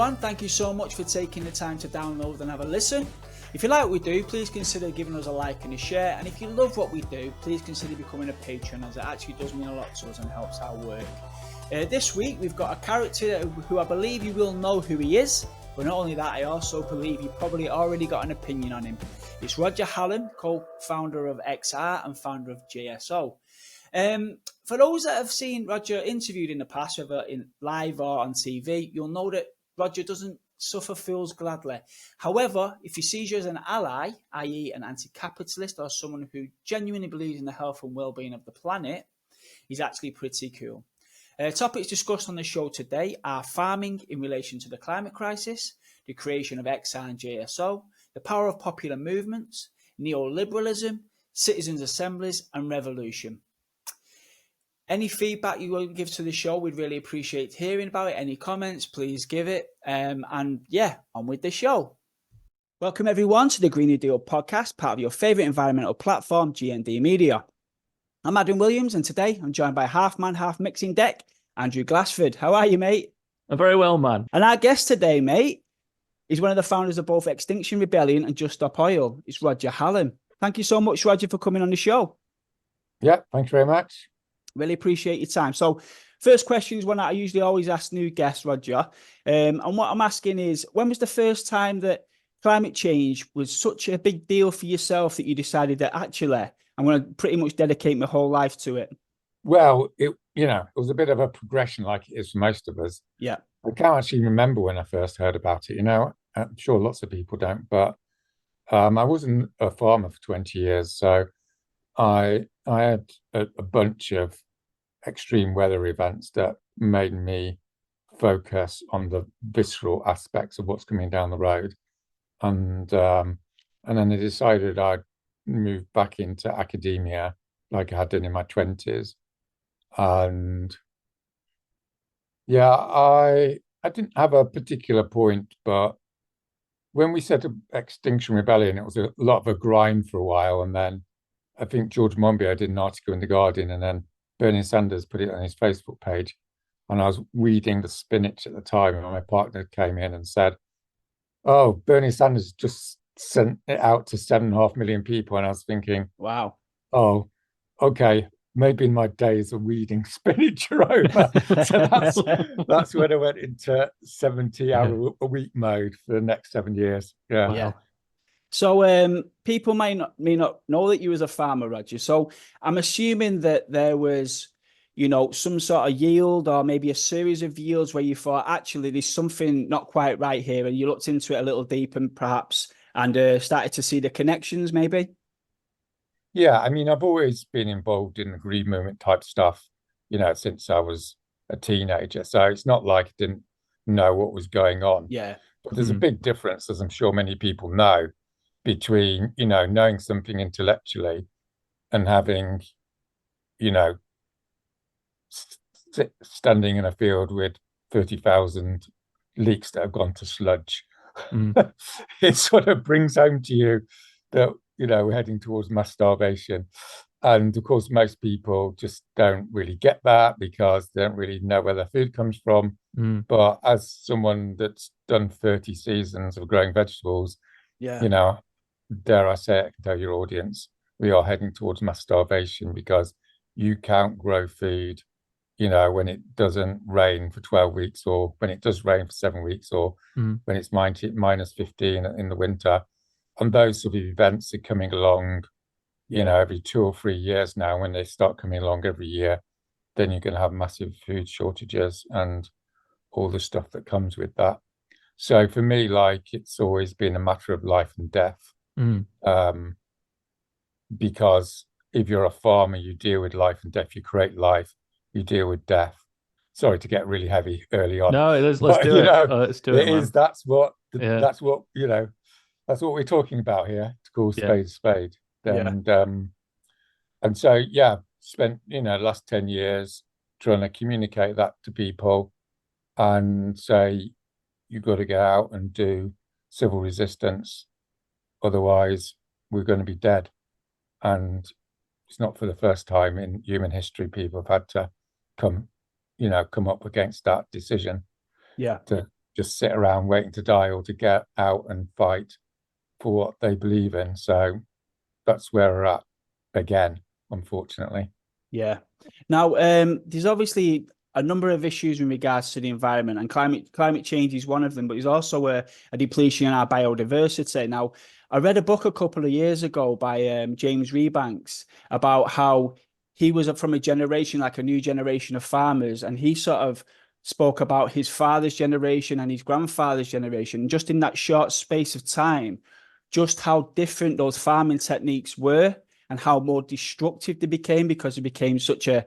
everyone. Thank you so much for taking the time to download and have a listen. If you like what we do, please consider giving us a like and a share. And if you love what we do, please consider becoming a patron, as it actually does mean a lot to us and helps our work. This week, we've got a character who I believe you will know who he is. But not only that, I also believe you probably already got an opinion on him. It's Roger Hallam, co-founder of XR and founder of JSO. For those that have seen Roger interviewed in the past, whether in live or on TV, you'll know that Roger doesn't suffer fools gladly. However, if he sees you as an ally, i.e. an anti-capitalist or someone who genuinely believes in the health and well-being of the planet, he's actually pretty cool. Topics discussed on the show today are farming in relation to the climate crisis, the creation of XR and JSO, the power of popular movements, neoliberalism, citizens' assemblies, and revolution. Any feedback you will give to the show, we'd really appreciate hearing about it. Any comments, please give it. And yeah, on with the show. Welcome everyone to the Green New Deal podcast, part of your favourite environmental platform, GND Media. I'm Adam Williams, and today I'm joined by half man, half mixing deck, Andrew Glassford. How are you, mate? I'm very well, man. And our guest today, mate, is one of the founders of both Extinction Rebellion and Just Stop Oil. It's Roger Hallam. Thank you so much, Roger, for coming on the show. Yeah, thanks very much. Really appreciate your time. So first question is one that I usually always ask new guests, Roger. And what I'm asking is, when was the first time that climate change was such a big deal for yourself that you decided that actually I'm going to pretty much dedicate my whole life to it? Well, it was a bit of a progression, like it is for most of us. Yeah. I can't actually remember when I first heard about it. I'm sure lots of people don't, but I wasn't a farmer for 20 years. So I had a bunch of extreme weather events that made me focus on the visceral aspects of what's coming down the road. And then I decided I'd move back into academia like I had done in my 20s. And yeah, I didn't have a particular point, but when we set up Extinction Rebellion, it was a lot of a grind for a while. And then I think George Monbiot did an article in The Guardian, and then Bernie Sanders put it on his Facebook page. And I was weeding the spinach at the time, and my partner came in and said, "Oh, Bernie Sanders just sent it out to 7.5 million people." And I was thinking, wow, oh, okay, maybe my days of weeding spinach are over. So that's when I went into 70-hour-a-week mode for the next 7 years. Yeah. Yeah. So people may not know that you was a farmer, Roger. So I'm assuming that there was, some sort of yield or maybe a series of yields where you thought, actually, there's something not quite right here. And you looked into it a little deeper perhaps and started to see the connections maybe. Yeah, I mean, I've always been involved in the green movement type stuff, since I was a teenager. So it's not like I didn't know what was going on. Yeah. But there's a big difference, as I'm sure many people know, between, knowing something intellectually and having, standing in a field with 30,000 leeks that have gone to sludge. It sort of brings home to you that, we're heading towards mass starvation. And of course, most people just don't really get that because they don't really know where their food comes from. But as someone that's done 30 seasons of growing vegetables, dare I say it, I can tell your audience, we are heading towards mass starvation because you can't grow food, when it doesn't rain for 12 weeks or when it does rain for 7 weeks or when it's minus 15 in the winter. And those sort of events are coming along, every 2 or 3 years now. When they start coming along every year, then you're going to have massive food shortages and all the stuff that comes with that. So for me, it's always been a matter of life and death. Because if you're a farmer, you deal with life and death. You create life, you deal with death. Sorry to get really heavy early on. No, let's do it. Let's do it. It is. That's what we're talking about here. To call spade a spade. And so spent the last 10 years trying to communicate that to people and say, you've got to go out and do civil resistance, otherwise we're going to be dead. And it's not for the first time in human history people have had to come up against that decision. Yeah. To just sit around waiting to die or to get out and fight for what they believe in. So that's where we're at again, unfortunately. Yeah. Now, there's obviously a number of issues in regards to the environment, and climate change is one of them, but there's also a depletion in our biodiversity. Now, I read a book a couple of years ago by James Rebanks about how he was from a generation, like a new generation of farmers, and he sort of spoke about his father's generation and his grandfather's generation. Just in that short space of time, just how different those farming techniques were and how more destructive they became, because it became such a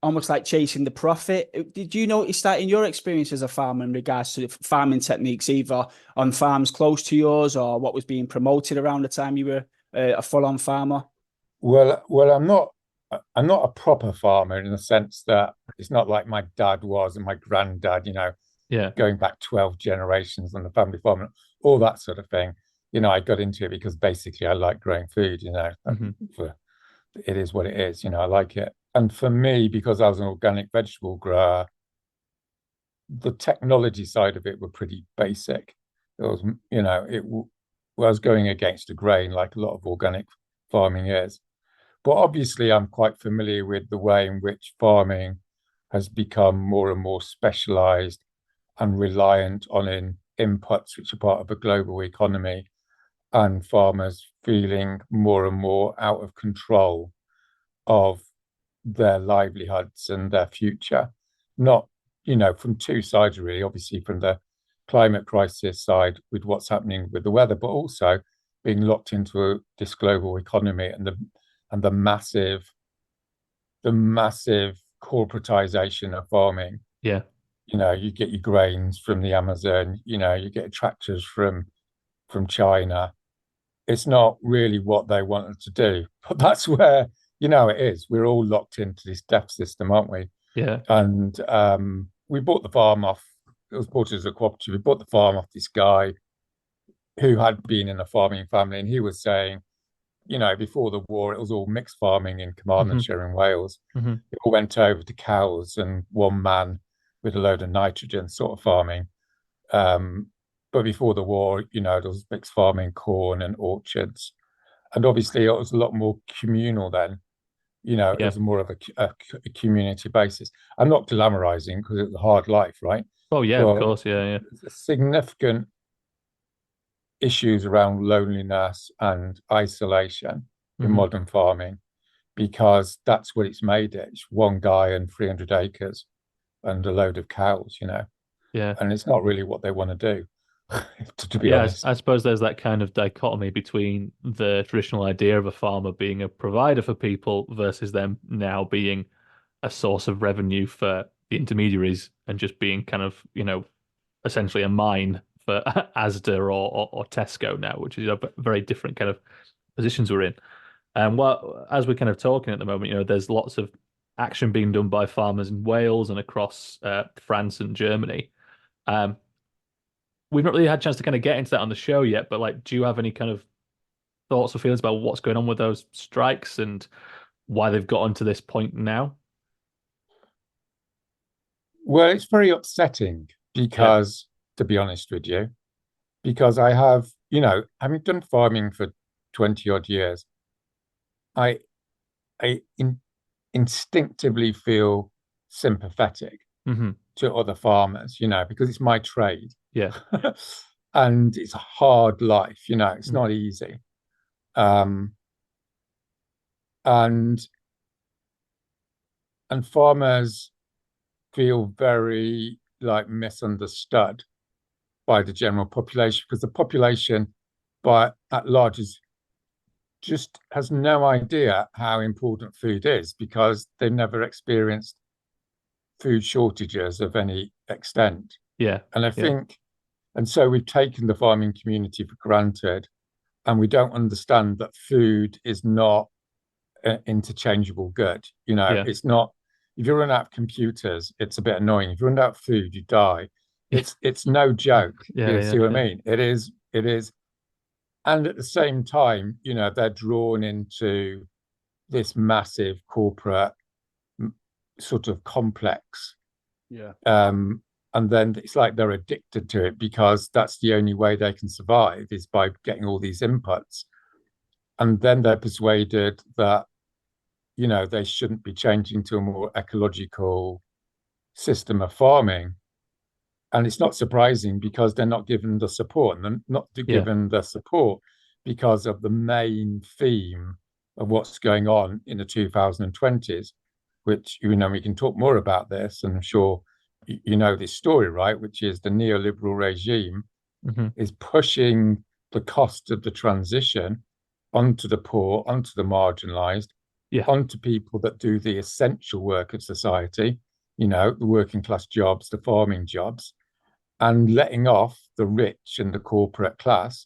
almost like chasing the profit. Did you notice that in your experience as a farmer in regards to farming techniques, either on farms close to yours or what was being promoted around the time you were a full-on farmer? Well, I'm not a proper farmer in the sense that it's not like my dad was and my granddad, going back 12 generations on the family farm, all that sort of thing. I got into it because basically I like growing food, it is what it is, I like it. And for me, because I was an organic vegetable grower, the technology side of it were pretty basic. It was, was going against the grain like a lot of organic farming is. But obviously, I'm quite familiar with the way in which farming has become more and more specialized and reliant on inputs which are part of a global economy, and farmers feeling more and more out of control of their livelihoods and their future. Not, from two sides really, obviously from the climate crisis side with what's happening with the weather, but also being locked into this global economy and the massive corporatization of farming. Yeah. You get your grains from the Amazon, you get tractors from China. It's not really what they wanted to do, but that's where, it is. We're all locked into this deaf system, aren't we? Yeah. And we bought the farm off, it was bought as a cooperative. We bought the farm off this guy who had been in a farming family, and he was saying, before the war, it was all mixed farming in Carmarthenshire in Wales. It all went over to cows and one man with a load of nitrogen sort of farming. But before the war, there was mixed farming, corn and orchards. And obviously it was a lot more communal then. It was more of a community basis. I'm not glamorizing because it's a hard life, right? Oh, yeah, of course. Yeah. Significant issues around loneliness and isolation in modern farming, because that's what it's made it. It's one guy and 300 acres and a load of cows, Yeah. And it's not really what they want to do, to be honest. I suppose there's that kind of dichotomy between the traditional idea of a farmer being a provider for people versus them now being a source of revenue for the intermediaries and just being kind of, essentially a mine for Asda or Tesco now, which is a very different kind of positions we're in. And as we're kind of talking at the moment, there's lots of action being done by farmers in Wales and across France and Germany. We've not really had a chance to kind of get into that on the show yet, but do you have any kind of thoughts or feelings about what's going on with those strikes and why they've gotten to this point now? Well, it's very upsetting because, to be honest with you, because I have, having done farming for 20 odd years, I instinctively feel sympathetic to other farmers, because it's my trade. Yeah. And it's a hard life, it's not easy. And farmers feel very misunderstood by the general population, because the population at large just has no idea how important food is, because they've never experienced food shortages of any extent. Yeah. And I think, and so we've taken the farming community for granted, and we don't understand that food is not an interchangeable good. It's not, if you run out of computers, it's a bit annoying. If you run out of food, you die. It's no joke. See what I mean? It is. And at the same time, they're drawn into this massive corporate sort of complex. Yeah. and then it's like they're addicted to it because that's the only way they can survive is by getting all these inputs. And then they're persuaded that, they shouldn't be changing to a more ecological system of farming. And it's not surprising because they're not given the support, and they're not given the support because of the main theme of what's going on in the 2020s, which, we can talk more about this, and I'm sure you know this story, right? Which is the neoliberal regime is pushing the cost of the transition onto the poor, onto the marginalized, onto people that do the essential work of society, the working class jobs, the farming jobs, and letting off the rich and the corporate class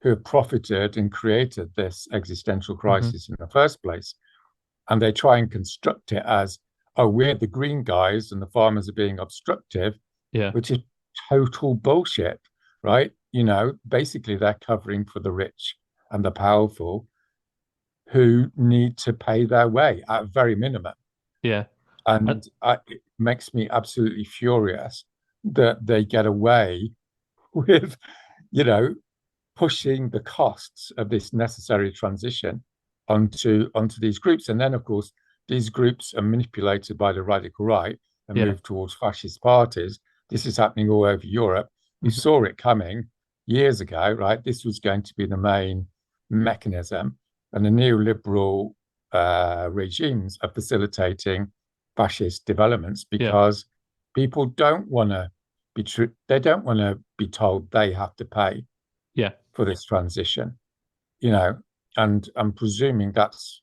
who have profited and created this existential crisis in the first place. And they try and construct it as, oh, we're the green guys and the farmers are being obstructive, which is total bullshit, right? Basically they're covering for the rich and the powerful who need to pay their way at a very minimum. Yeah. And it makes me absolutely furious that they get away with, pushing the costs of this necessary transition onto these groups. And then, of course, these groups are manipulated by the radical right and move towards fascist parties. This is happening all over Europe. We saw it coming years ago, right? This was going to be the main mechanism. And the neoliberal regimes are facilitating fascist developments because people don't want to be true. They don't want to be told they have to pay for this transition, and I'm presuming that's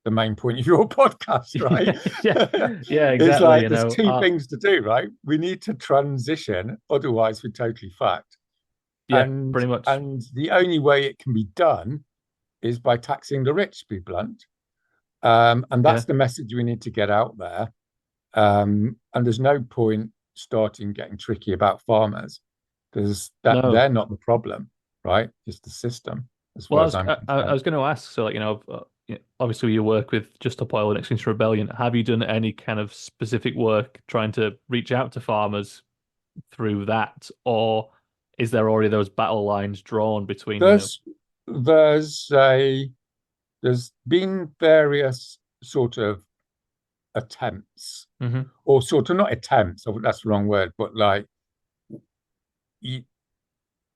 the main point of your podcast, right? yeah, exactly. It's like there's two things to do, right? We need to transition, otherwise we're totally fucked. And pretty much. And the only way it can be done is by taxing the rich, to be blunt. And that's the message we need to get out there. And there's no point starting getting tricky about farmers because they're not the problem, right? It's the system. As far as I'm concerned. I was going to ask, so obviously you work with Just Stop Oil and Extinction Rebellion. Have you done any kind of specific work trying to reach out to farmers through that, or is there already those battle lines drawn between? There's been various sort of attempts, or sort of not attempts. That's the wrong word, but like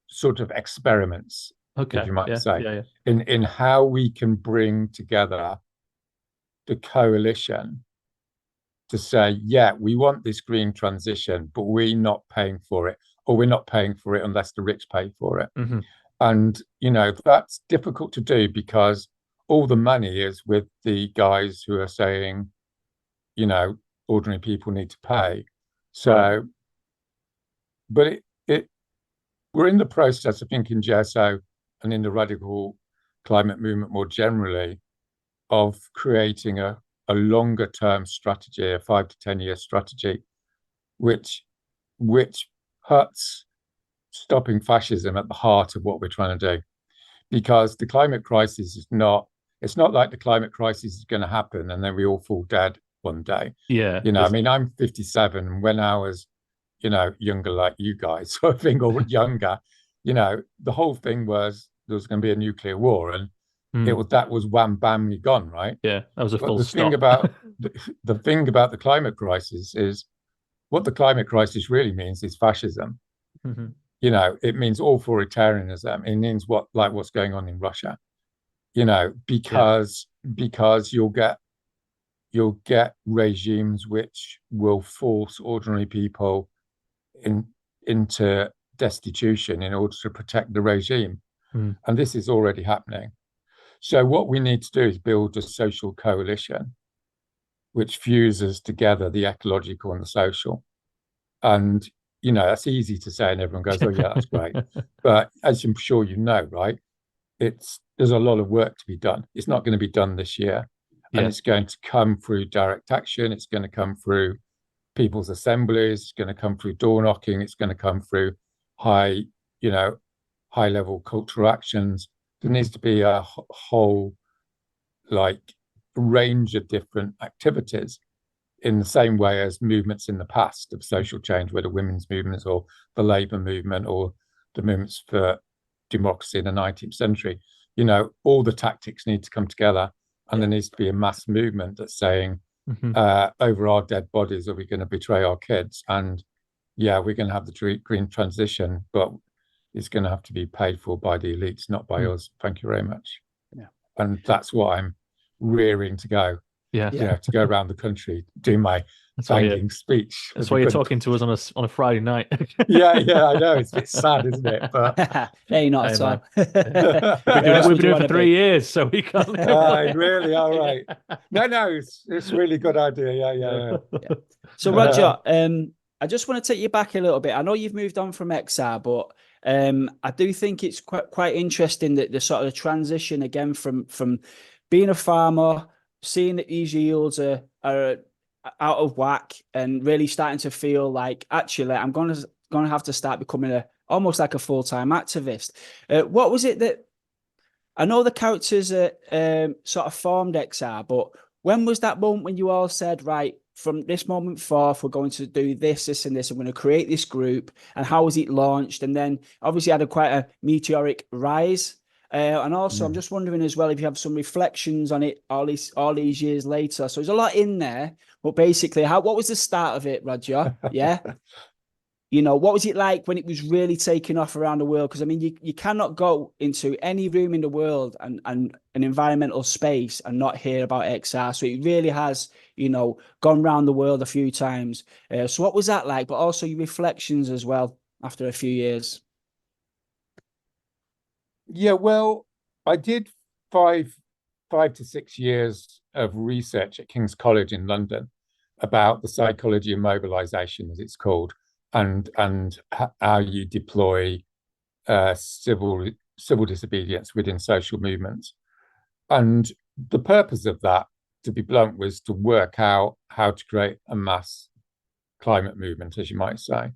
sort of experiments, if you might say, in how we can bring together the coalition to say, we want this green transition, but we're not paying for it, or we're not paying for it unless the rich pay for it. And, that's difficult to do because all the money is with the guys who are saying, ordinary people need to pay. So, but we're in the process, I think, in GSO and in the radical climate movement more generally, of creating a longer term strategy, a 5 to 10 year strategy, which puts stopping fascism at the heart of what we're trying to do. Because the climate crisis it's not like the climate crisis is going to happen and then we all fall dead one day. I'm 57, and when I was younger like you guys, sort of thing, or younger, the whole thing was there was going to be a nuclear war, and that was wham bam, you're gone, right? That was a full the stop. Thing about the thing about the climate crisis is what the climate crisis really means is fascism. It means authoritarianism. It means what's going on in Russia, because you'll get regimes which will force ordinary people into destitution in order to protect the regime. And this is already happening. So what we need to do is build a social coalition which fuses together the ecological and the social. And, that's easy to say and everyone goes, oh, yeah, that's great. But as I'm sure you know, right, there's a lot of work to be done. It's not going to be done this year. And it's going to come through direct action. It's going to come through people's assemblies. It's going to come through door knocking. It's going to come through high level cultural actions. There needs to be a whole range of different activities. in the same way as movements in the past of social change, whether women's movements or the labour movement or the movements for democracy in the 19th century. You know, all the tactics need to come together, and there needs to be a mass movement that's saying, over our dead bodies, are we going to betray our kids? And yeah, we're going to have the green transition, but it's going to have to be paid for by the elites, not by us. Thank you very much. Yeah. And that's what I'm rearing to go. Yeah. You know, to go around the country, do my banging speech. That's why you're talking to us on a Friday night. yeah, I know. It's a bit sad, isn't it? But hey, not at all. We've been doing it for 3 years, so we can't. Really? All right. No, it's a really good idea. Yeah. So, Roger, I just want to take you back a little bit. I know you've moved on from XR, but I do think it's quite interesting that the sort of transition again from being a farmer, seeing that these yields are out of whack, and really starting to feel like, actually, I'm going to have to start becoming almost like a full-time activist. What was it that, I know the characters sort of formed XR, but when was that moment when you all said, right, from this moment forth, we're going to do this, and this, I'm going to create this group, and how was it launched? And then obviously had quite a meteoric rise. And also, I'm just wondering as well if you have some reflections on it all these years later. So there's a lot in there, but basically, what was the start of it, Roger? Yeah. You know, what was it like when it was really taking off around the world? Because I mean, you cannot go into any room in the world and an environmental space and not hear about XR. So it really has, you know, gone around the world a few times. So what was that like? But also your reflections as well after a few years. Yeah, well, I did five to 6 years of research at King's College in London about the psychology of mobilization, as it's called, and how you deploy civil disobedience within social movements. And the purpose of that, to be blunt, was to work out how to create a mass climate movement, as you might say.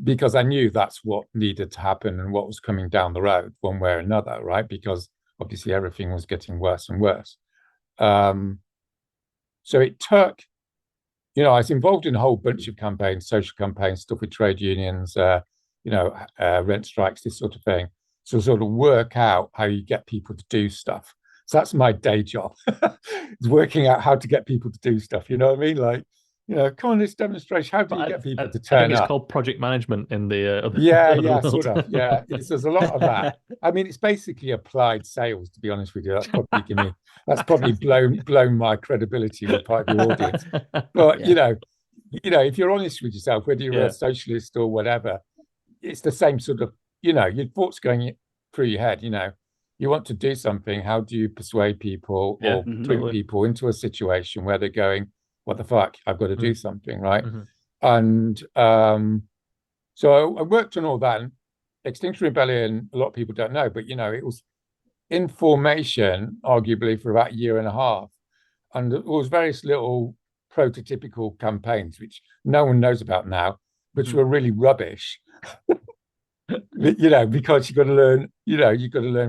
Because I knew that's what needed to happen and what was coming down the road one way or another, right? Because obviously everything was getting worse and worse. So it took, you know, I was involved in a whole bunch of campaigns, social campaigns, stuff with trade unions, rent strikes, this sort of thing. So sort of work out how you get people to do stuff. So that's my day job, is working out how to get people to do stuff. You know what I mean? Like, you know, come on, this demonstration, how do you get people to turn up? I think it's called project management in the sort of. Yeah, there's a lot of that. I mean, it's basically applied sales, to be honest with you. That's probably blown my credibility with part of your audience. But you know, if you're honest with yourself, whether you're a socialist or whatever, it's the same sort of, you know, your thoughts going through your head. You know, you want to do something. How do you persuade people or bring people into a situation where they're going, what the fuck, I've got to do something, right? And so I worked on all that. And Extinction Rebellion, a lot of people don't know, but, you know, it was in formation, arguably, for about a year and a half. And there was various little prototypical campaigns, which no one knows about now, which were really rubbish. You know, because you've got to learn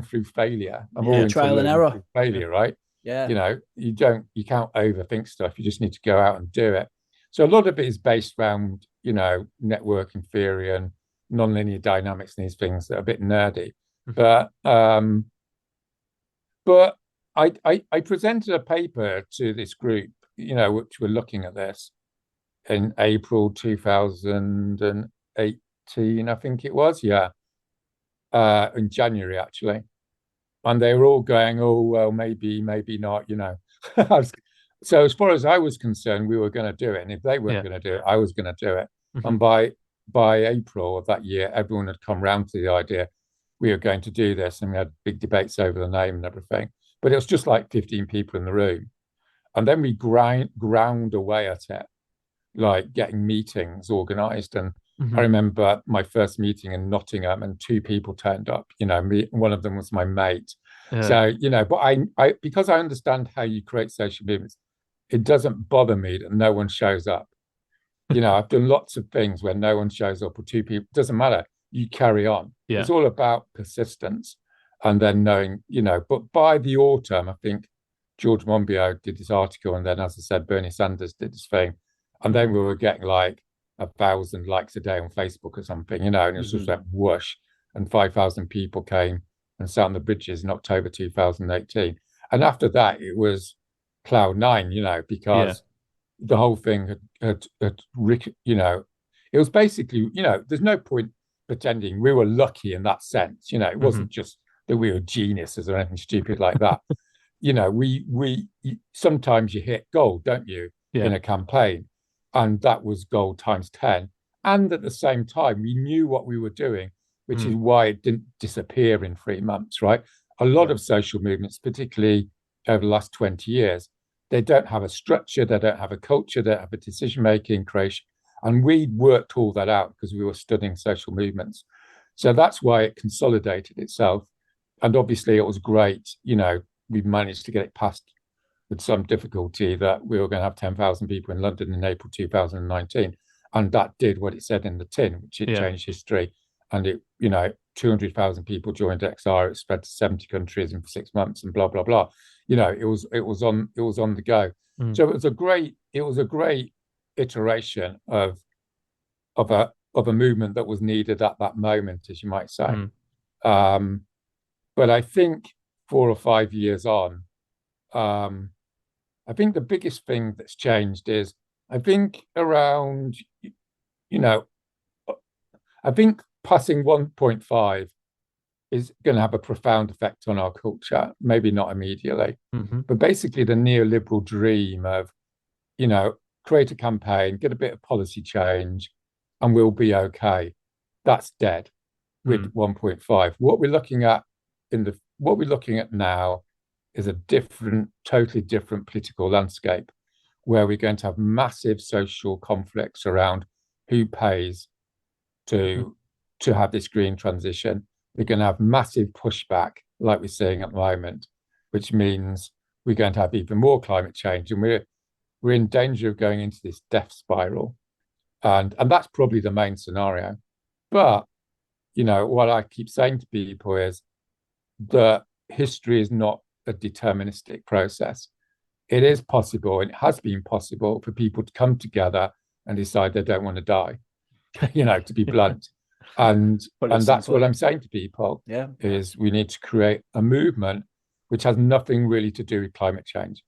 through failure. Trial and error. Failure, right? Yeah. You know, you can't overthink stuff. You just need to go out and do it. So a lot of it is based around, you know, networking theory and nonlinear dynamics and these things that are a bit nerdy. But I presented a paper to this group, you know, which were looking at this in April 2018, I think it was. Yeah. In January, actually. And they were all going, oh, well, maybe not, you know. So as far as I was concerned, we were going to do it. And if they weren't going to do it, I was going to do it. And by April of that year, everyone had come round to the idea we were going to do this. And we had big debates over the name and everything. But it was just like 15 people in the room. And then we ground away at it, like getting meetings organized. And I remember my first meeting in Nottingham and 2 people turned up, you know, one of them was my mate. So, you know, but I because I understand how you create social movements, it doesn't bother me that no one shows up. You know, I've done lots of things where no one shows up or 2 people, doesn't matter. You carry on. It's all about persistence and then knowing, you know, but by the autumn, I think George Monbiot did this article, and then, as I said, Bernie Sanders did this thing, and then we were getting like 1,000 likes a day on Facebook or something, and it was just like whoosh, and 5,000 people came and sat on the bridges in October 2018, and after that it was cloud nine, because the whole thing had it was basically, there's no point pretending we were lucky in that sense, it wasn't just that we were geniuses or anything stupid like that. We sometimes you hit gold, don't you, in a campaign, and that was gold times 10. And at the same time, we knew what we were doing, which is why it didn't disappear in 3 months, right? A lot of social movements, particularly over the last 20 years, they don't have a structure, they don't have a culture, they don't have a decision-making creation. And we worked all that out because we were studying social movements. So that's why it consolidated itself. And obviously it was great, we managed to get it passed with some difficulty that we were going to have 10,000 people in London in April 2019. And that did what it said in the tin, which it changed history. And it, 200,000 people joined XR. It spread to 70 countries in 6 months, and blah blah blah. It was on the go. So it was a great iteration of a movement that was needed at that moment, as you might say. But I think 4 or 5 years on, I think the biggest thing that's changed is, I think around, I think passing 1.5 is going to have a profound effect on our culture, maybe not immediately, but basically the neoliberal dream of, create a campaign, get a bit of policy change, and we'll be okay. That's dead with 1.5. What we're looking at now is a totally different political landscape, where we're going to have massive social conflicts around who pays to have this green transition. We're going to have massive pushback, like we're seeing at the moment, which means we're going to have even more climate change, and we're in danger of going into this death spiral, and that's probably the main scenario. But what I keep saying to people is that history is not a deterministic process. It is possible, and it has been possible, for people to come together and decide they don't want to die, to be blunt. And that's what I'm saying to people, is we need to create a movement which has nothing really to do with climate change.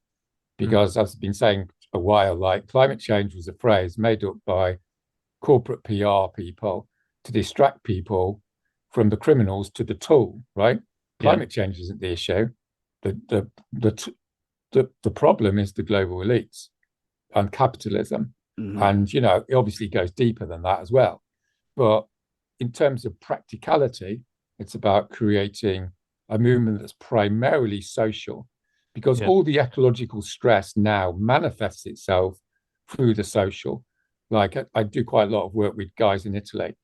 Because as I've been saying a while, like, climate change was a phrase made up by corporate PR people to distract people from the criminals to the tool, right? Climate change isn't the issue. The problem is the global elites and capitalism. And, it obviously goes deeper than that as well. But in terms of practicality, it's about creating a movement that's primarily social, because all the ecological stress now manifests itself through the social. Like, I do quite a lot of work with guys in Italy,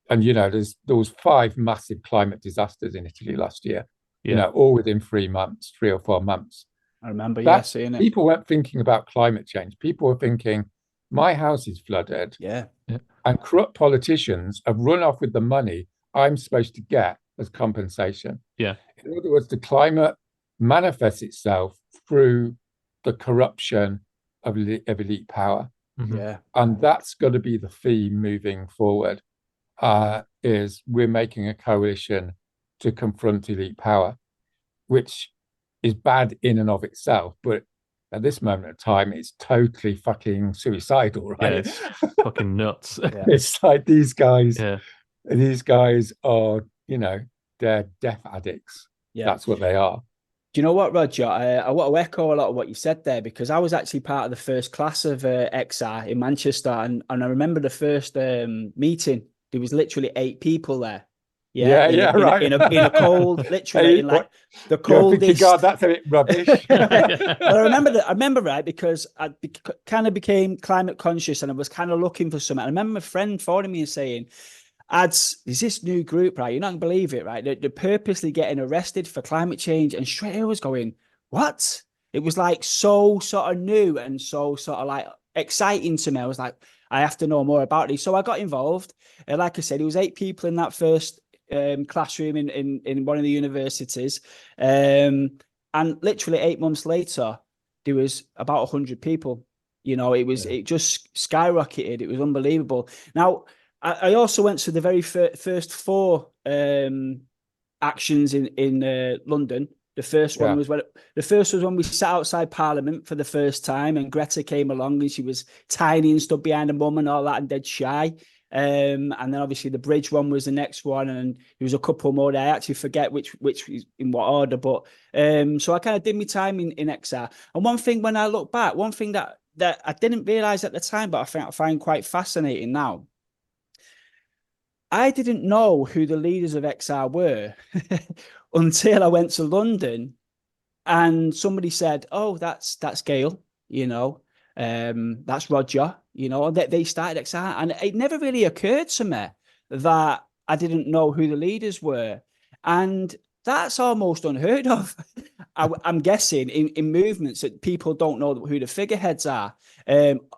and there was 5 massive climate disasters in Italy last year. All within 3 months, 3 or 4 months. I remember, seeing it. People weren't thinking about climate change. People were thinking, my house is flooded. And corrupt politicians have run off with the money I'm supposed to get as compensation. In other words, the climate manifests itself through the corruption of elite power. And that's got to be the theme moving forward, is we're making a coalition to confront elite power, which is bad in and of itself, but at this moment of time, it's totally fucking suicidal, right? Yeah, it's fucking nuts. It's like these guys are, they're death addicts. That's what they are. Do you know what, Roger? I want to echo a lot of what you said there, because I was actually part of the first class of XR in Manchester, and I remember the first meeting. There was literally 8 people there. Right. In a cold, literally, in like the coldest. God, that's a bit rubbish. But I remember right, because I kind of became climate conscious, and I was kind of looking for something. I remember my friend phoning me and saying, "Ads, there's this new group, right? You're not gonna believe it, right? They're purposely getting arrested for climate change." And straight away I was going, "What?" It was like so sort of new and so sort of like exciting to me. I was like, I have to know more about it. So I got involved. And like I said, it was 8 people in that first classroom in one of the universities, and And literally 8 months later, there was about 100 people. You know, it just skyrocketed. It was unbelievable. Now, I also went to the very first 4 actions in London. The first one was when we sat outside Parliament for the first time, and Greta came along, and she was tiny and stood behind her mum and all that, and dead shy. And then obviously the bridge one was the next one, and there was a couple more there. I actually forget which in what order, but so I kind of did my time in XR. And one thing when I look back, one thing that I didn't realize at the time, but I find quite fascinating now. I didn't know who the leaders of XR were until I went to London, and somebody said, "Oh, that's Gail, you know, that's Roger, you know." They started XR, and it never really occurred to me that I didn't know who the leaders were, and that's almost unheard of. I'm guessing in movements that people don't know who the figureheads are,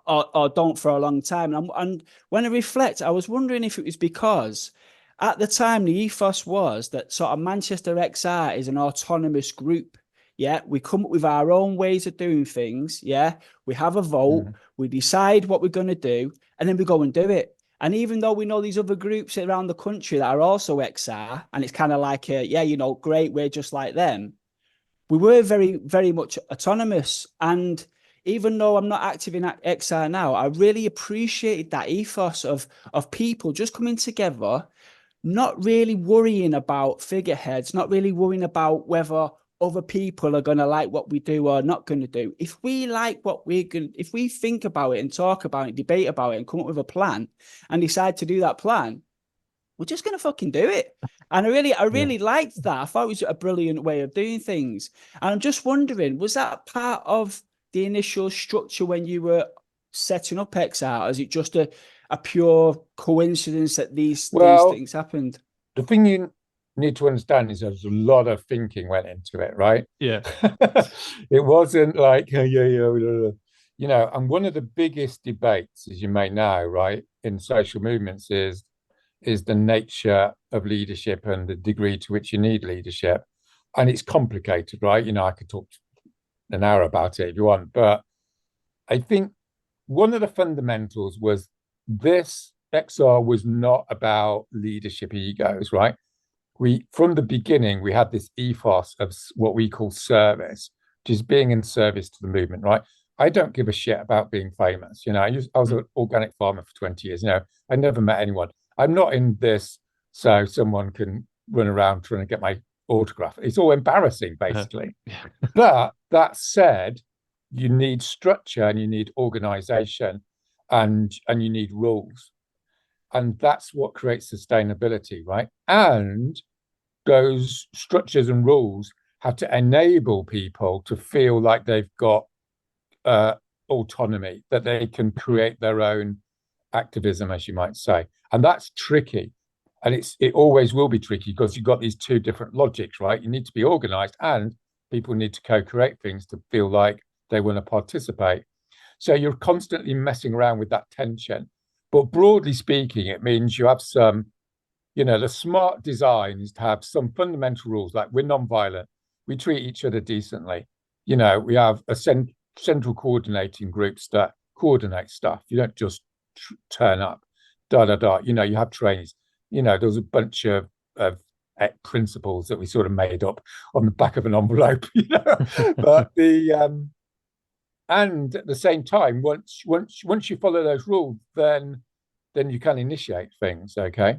or don't for a long time. And when I reflect, I was wondering if it was because at the time the ethos was that sort of Manchester XR is an autonomous group. Yeah, we come up with our own ways of doing things. Yeah, we have a vote, we decide what we're going to do, and then we go and do it. And even though we know these other groups around the country that are also XR, and it's kind of like, yeah, you know, great, we're just like them. We were very, very much autonomous. And even though I'm not active in XR now, I really appreciated that ethos of people just coming together, not really worrying about figureheads, not really worrying about whether other people are going to like what we do or not going to do. If we like what we're going, if we think about it and talk about it, debate about it, and come up with a plan and decide to do that plan, we're just going to fucking do it. And I really liked that. I thought it was a brilliant way of doing things. And I'm just wondering, was that part of the initial structure when you were setting up XR? Or is it just a pure coincidence that these things happened? The thing you need to understand is there's a lot of thinking went into it, right? Yeah. It wasn't like, you know, and one of the biggest debates, as you may know, right, in social movements is the nature of leadership and the degree to which you need leadership. And it's complicated, right? You know, I could talk an hour about it if you want, but I think one of the fundamentals was this XR was not about leadership egos, right? From the beginning, we had this ethos of what we call service, which is being in service to the movement, right? I don't give a shit about being famous. You know, I was an organic farmer for 20 years. You know, I never met anyone. I'm not in this so someone can run around trying to get my autograph. It's all embarrassing, basically. But that said, you need structure and you need organization and you need rules. And that's what creates sustainability, right? And those structures and rules have to enable people to feel like they've got autonomy, that they can create their own activism, as you might say. And that's tricky. And it always will be tricky because you've got these two different logics, right? You need to be organized and people need to co-create things to feel like they want to participate. So you're constantly messing around with that tension. But broadly speaking, it means you have some, you know, the smart design is to have some fundamental rules, like we're non-violent, we treat each other decently. You know, we have a central coordinating groups that coordinate stuff. You don't just turn up, You know, you have trainees. You know, there was a bunch of principles that we sort of made up on the back of an envelope. You know, but and at the same time, once you follow those rules, then you can initiate things. Okay.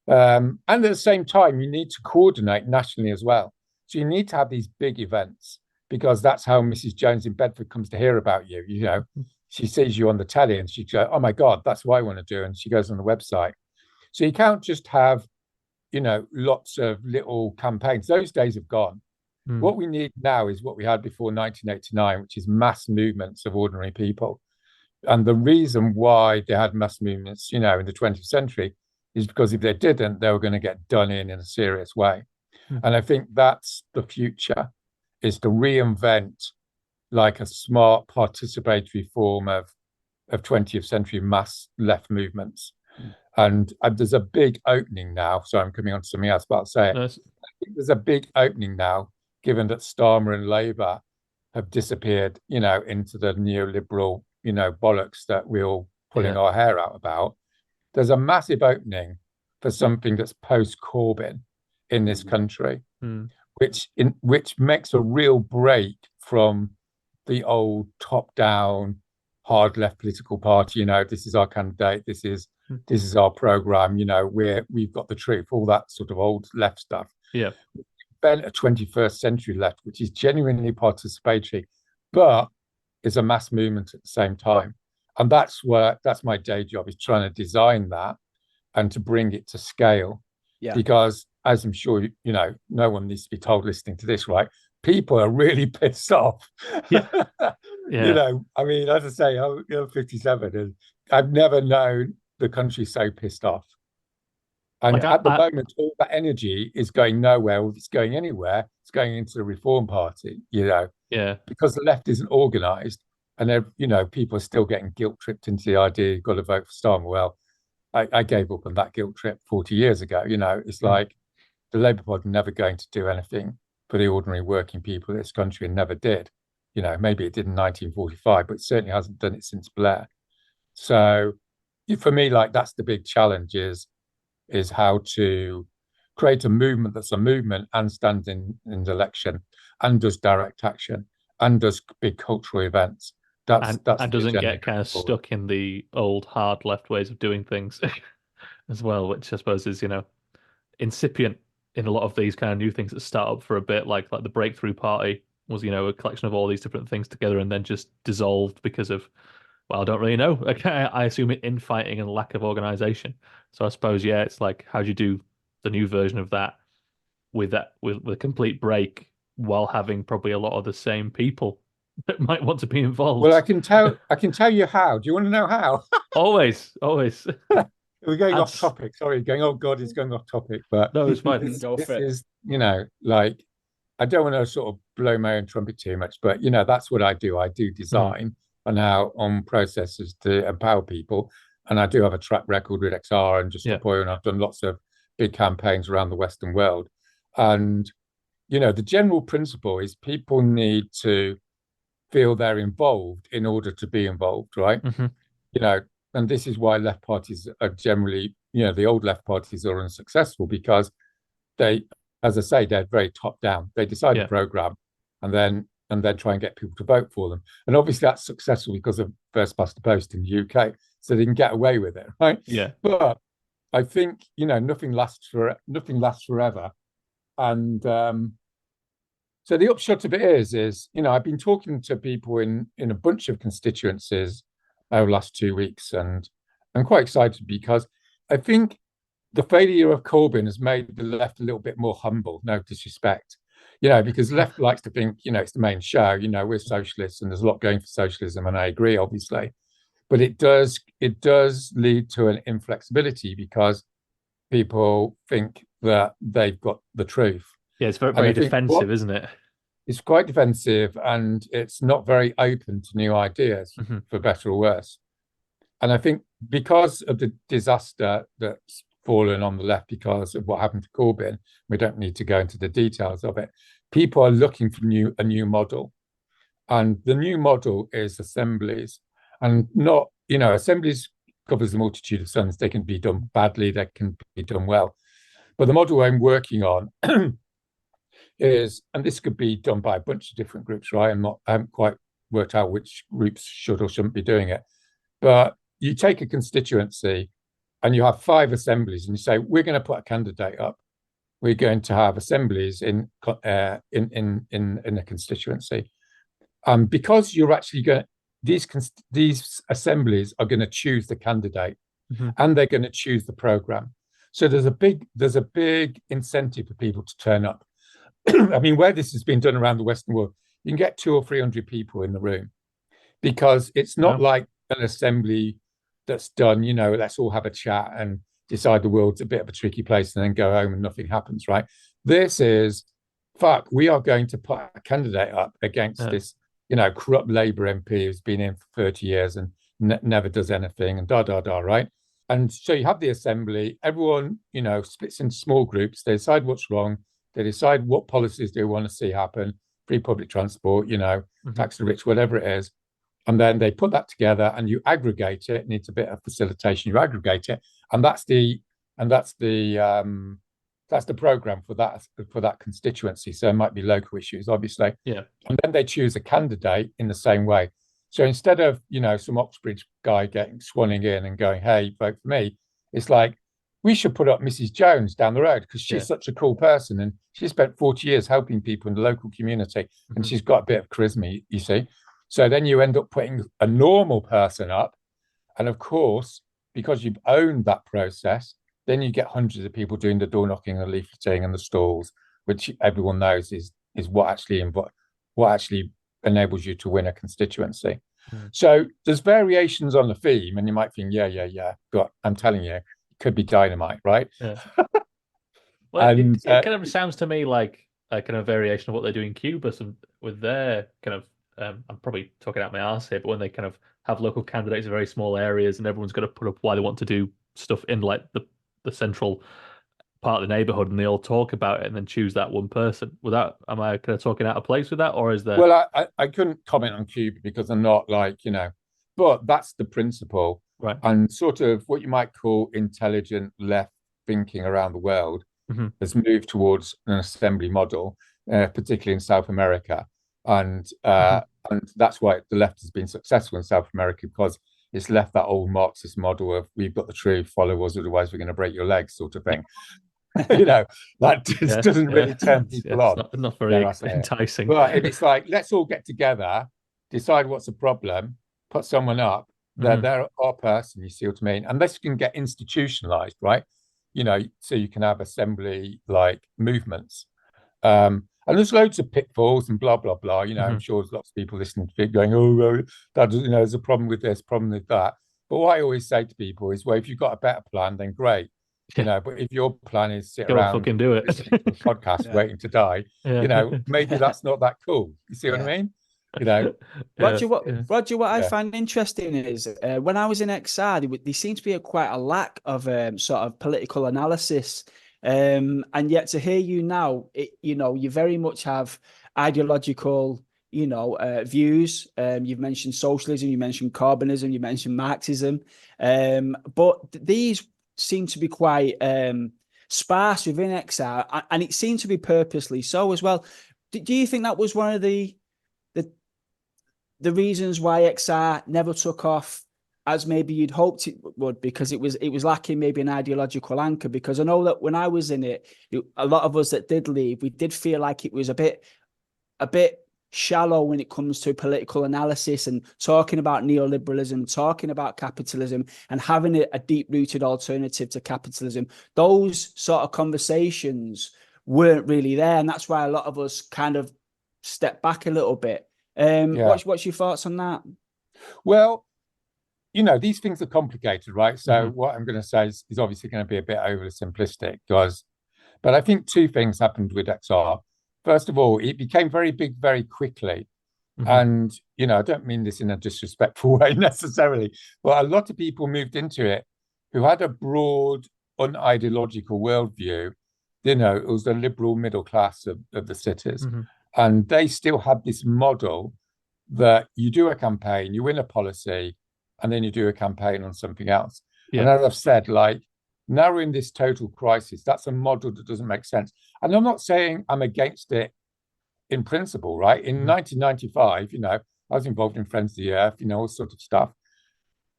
And at the same time, you need to coordinate nationally as well. So you need to have these big events because that's how Mrs. Jones in Bedford comes to hear about you. You know, she sees you on the telly and she goes, "Oh my God, that's what I want to do." And she goes on the website. So you can't just have, you know, lots of little campaigns. Those days have gone. What we need now is what we had before 1989, which is mass movements of ordinary people. And the reason why they had mass movements, you know, in the 20th century is because if they didn't, they were going to get done in a serious way. And I think that's the future, is to reinvent like a smart participatory form of 20th century mass left movements. And there's a big opening now. So I'm coming on to something else, but I'll say it. Nice. I think there's a big opening now, given that Starmer and Labour have disappeared, into the neoliberal, bollocks that we're all pulling our hair out about. There's a massive opening for something that's post-Corbyn in this country, which makes a real break from the old top-down, hard left political party. This is our candidate. This is our program. We've got the truth. All that sort of old left stuff. Yeah. Bent a 21st century left, which is genuinely participatory, but is a mass movement at the same time. And that's my day job, is trying to design that and to bring it to scale. Yeah. Because as I'm sure no one needs to be told listening to this, right? People are really pissed off. Yeah. Yeah. I mean, as I say, I'm 57 and I've never known the country so pissed off. And at the moment, all that energy is going nowhere. If it's going anywhere, it's going into the Reform Party, Yeah. because the left isn't organised, and people are still getting guilt tripped into the idea you've got to vote for Starmer. Well, I gave up on that guilt trip 40 years ago. It's like the Labour Party never going to do anything for the ordinary working people of this country, and never did. Maybe it did in 1945, but it certainly hasn't done it since Blair. So for me, that's the big challenge is how to create a movement that's a movement and stands in the election and does direct action and does big cultural events. That's and doesn't get kind of stuck in the old hard left ways of doing things as well, which I suppose is, incipient in a lot of these kind of new things that start up for a bit, like the Breakthrough Party was, a collection of all these different things together and then just dissolved because of, well, I don't really know. I assume infighting and lack of organization. So I suppose, it's like, how do you do the new version of that with a complete break while having probably a lot of the same people that might want to be involved? Well, I can tell you how. Do you want to know how? Always. We're going off topic. Sorry, oh God, it's going off topic. But no, it's fine. This is, I don't want to sort of blow my own trumpet too much, but that's what I do. I do design on processes to empower people, and I do have a track record with XR and Just Stop Oil, and I've done lots of big campaigns around the Western world. And the general principle is people need to feel they're involved in order to be involved, right? And this is why left parties are generally, the old left parties are unsuccessful, because they, as I say, they're very top down. They decide the program and then try and get people to vote for them. And obviously that's successful because of first past the post in the UK, so they can get away with it, right? Yeah. But I think nothing lasts forever, and so the upshot of it is I've been talking to people in a bunch of constituencies over the last 2 weeks, and I'm quite excited because I think the failure of Corbyn has made the left a little bit more humble. No disrespect, because the left likes to think, it's the main show. We're socialists, and there's a lot going for socialism, and I agree, obviously. But it does lead to an inflexibility because people think that they've got the truth. Yeah, it's very defensive, isn't it? It's quite defensive, and it's not very open to new ideas, for better or worse. And I think because of the disaster that's fallen on the left because of what happened to Corbyn, we don't need to go into the details of it. People are looking for a new model, and the new model is assemblies, and not assemblies covers a multitude of sins. They can be done badly, they can be done well, but the model I'm working on is, and this could be done by a bunch of different groups, right? I haven't quite worked out which groups should or shouldn't be doing it, but you take a constituency and you have 5 assemblies, and you say, we're going to put a candidate up. We're going to have assemblies in a constituency, because you're actually going these assemblies are going to choose the candidate, and they're going to choose the program. So there's a big incentive for people to turn up. I mean, where this has been done around the Western world, you can get 200 or 300 people in the room, because it's not like an assembly that's done, let's all have a chat and decide the world's a bit of a tricky place and then go home and nothing happens, right? This is, we are going to put a candidate up against this, corrupt Labour MP who's been in for 30 years and never does anything, and right? And so you have the assembly, everyone, splits into small groups, they decide what's wrong, They decide what policies they want to see happen, free public transport, tax the rich, whatever it is. And then they put that together and you aggregate it. It needs a bit of facilitation. You aggregate it, and that's the program for that constituency. So it might be local issues, obviously. Yeah. And then they choose a candidate in the same way. So instead of, some Oxbridge guy swanning in and going, hey, vote for me, it's like, we should put up Mrs. Jones down the road because she's such a cool person. And she spent 40 years helping people in the local community. And she's got a bit of charisma, you see. So then you end up putting a normal person up. And of course, because you've owned that process, then you get hundreds of people doing the door knocking and leafleting and the stalls, which everyone knows is what actually enables you to win a constituency. So there's variations on the theme, and you might think, yeah, but I'm telling you, it could be dynamite, right? Yeah. Well, and it kind of sounds to me like a kind of variation of what they do in Cuba, with their kind of I'm probably talking out my arse here, but when they kind of have local candidates in very small areas and everyone's got to put up why they want to do stuff in like the central part of the neighborhood, and they all talk about it and then choose that one person. Am I kind of talking out of place with that, or is there? Well, I couldn't comment on Cuba because I'm not but that's the principle, right? And sort of what you might call intelligent left thinking around the world has moved towards an assembly model, particularly in South America, and that's why the left has been successful in South America, because it's left that old Marxist model of we've got the truth, follow us, otherwise we're going to break your legs, sort of thing. That just doesn't really turn people on. Not very enticing. But it's like, let's all get together, decide what's the problem, put someone up. They're our person, you see what I mean? And this can get institutionalized, right? So you can have assembly like movements. And there's loads of pitfalls and blah, blah, blah. I'm sure there's lots of people listening to it going, oh, well, that there's a problem with this, problem with that. But what I always say to people is, well, if you've got a better plan, then great. But if your plan is sit around fucking do it, podcast waiting to die, maybe that's not that cool. You see what I mean? Roger, what I find interesting is when I was in XR, there seemed to be quite a lack of sort of political analysis. And yet to hear you now, you very much have ideological, views. You've mentioned socialism, you mentioned carbonism, you mentioned Marxism, but these seem to be quite sparse within XR, and it seemed to be purposely so as well. Do you think that was one of the reasons why XR never took off as maybe you'd hoped it would, because it was lacking maybe an ideological anchor? Because I know that when I was in it, a lot of us that did leave, we did feel like it was a bit shallow when it comes to political analysis and talking about neoliberalism, talking about capitalism, and having a deep-rooted alternative to capitalism. Those sort of conversations weren't really there, and that's why a lot of us kind of stepped back a little bit. What's your thoughts on that? Well, these things are complicated, right? So what I'm going to say is obviously going to be a bit overly simplistic, but I think two things happened with XR. First of all, it became very big very quickly. And, I don't mean this in a disrespectful way necessarily, but a lot of people moved into it who had a broad, unideological worldview. It was the liberal middle class of the cities. And they still had this model that you do a campaign, you win a policy, and then you do a campaign on something else. And as I've said, now we're in this total crisis. That's a model that doesn't make sense. And I'm not saying I'm against it in principle, right? In 1995, I was involved in Friends of the Earth, all sorts of stuff.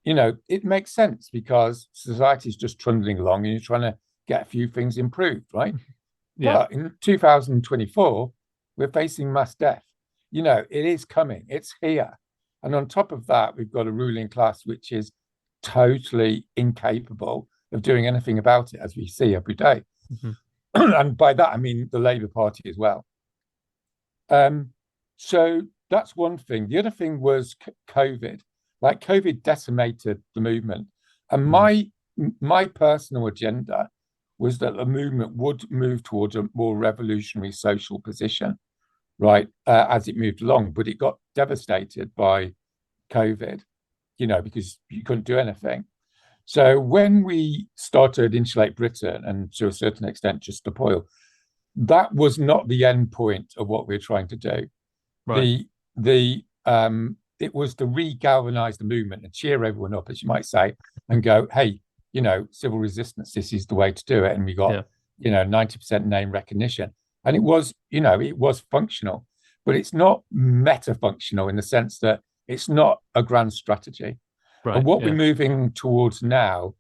It makes sense because society is just trundling along and you're trying to get a few things improved, right? But in 2024, we're facing mass death. It is coming. It's here. And on top of that, we've got a ruling class which is totally incapable of doing anything about it, as we see every day. And by that, I mean the Labour Party as well. So that's one thing. The other thing was COVID. COVID decimated the movement. And my personal agenda was that the movement would move towards a more revolutionary social position, right, as it moved along. But it got devastated by COVID, because you couldn't do anything. So when we started Insulate Britain, and to a certain extent just Stop Oil, that was not the end point of what we're trying to do. Right. It was to re-galvanize the movement and cheer everyone up, as you might say, and go, hey, civil resistance, this is the way to do it. And we got, 90% name recognition. And it was functional, but it's not meta-functional in the sense that it's not a grand strategy. Right. And what we're moving towards now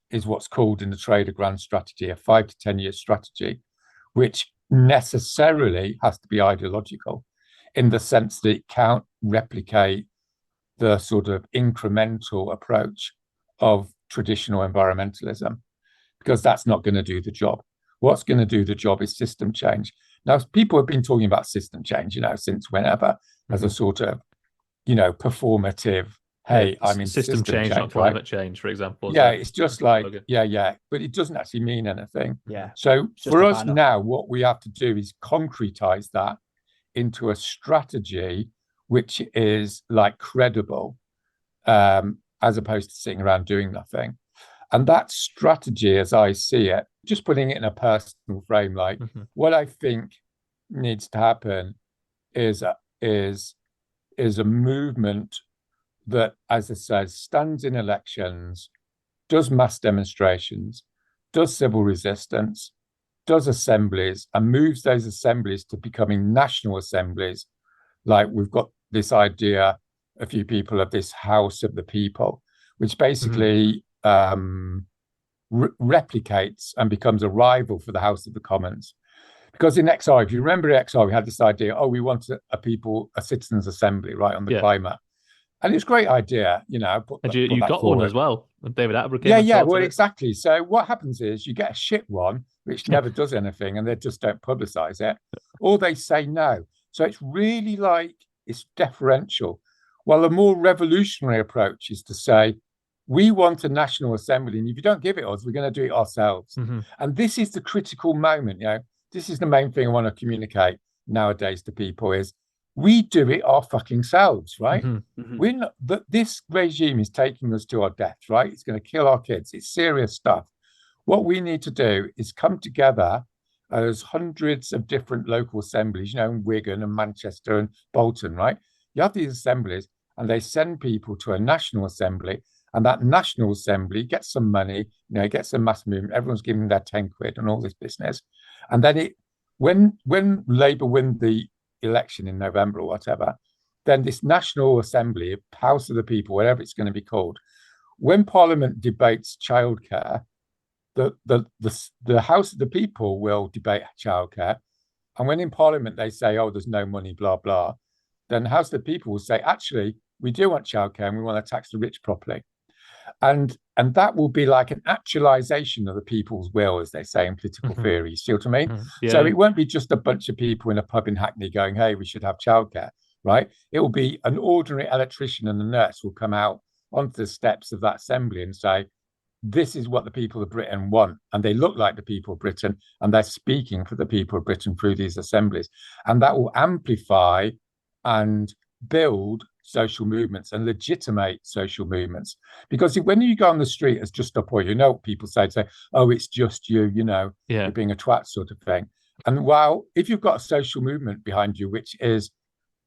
is what's called in the trade a grand strategy, a 5 to 10 year strategy, which necessarily has to be ideological in the sense that it can't replicate the sort of incremental approach of traditional environmentalism, because that's not going to do the job. What's going to do the job is system change. Now, people have been talking about system change, since whenever, as a sort of, performative, hey, I'm in system change, not climate change, for example. Yeah, it's just like, but it doesn't actually mean anything. Yeah. So for us now, what we have to do is concretize that into a strategy which is like credible, as opposed to sitting around doing nothing. And that strategy, as I see it, just putting it in a personal frame, like what I think needs to happen is a movement that, as I said, stands in elections, does mass demonstrations, does civil resistance, does assemblies, and moves those assemblies to becoming national assemblies. Like we've got this idea, a few people, of this House of the People, which basically replicates and becomes a rival for the House of the Commons. Because in XR, if you remember XR, we had this idea, we want a citizens assembly, right, on the climate. And it's a great idea, you got forward. One as well. David Attenborough came. Well, exactly. So what happens is you get a shit one, which never does anything, and they just don't publicize it, or they say no. So it's really like, it's deferential. Well, the more revolutionary approach is to say, we want a national assembly, and if you don't give it us, we're going to do it ourselves. And this is the critical moment. This is the main thing I want to communicate nowadays to people is, we do it our fucking selves, right? We're not, this regime is taking us to our death, right? It's going to kill our kids. It's serious stuff. What we need to do is come together as hundreds of different local assemblies, in Wigan and Manchester and Bolton, right? You have these assemblies and they send people to a national assembly, and that national assembly gets some money, gets a mass movement. Everyone's giving their 10 quid and all this business. And then when Labour win the election in November or whatever, then this National Assembly, House of the People, whatever it's going to be called, when Parliament debates childcare, the House of the People will debate childcare, and when in Parliament they say, there's no money, blah blah, then the House of the People will say, actually, we do want childcare and we want to tax the rich properly, and that will be like an actualization of the people's will, as they say in political theory. You see what I mean? So it won't be just a bunch of people in a pub in Hackney going, hey, we should have childcare, right? It will be an ordinary electrician and a nurse will come out onto the steps of that assembly and say, this is what the people of Britain want. And they look like the people of Britain, and they're speaking for the people of Britain through these assemblies. And that will amplify and build social movements and legitimate social movements. Because when you go on the street as just a boy, what people say, it's just you, you're being a twat sort of thing. And while if you've got a social movement behind you, which is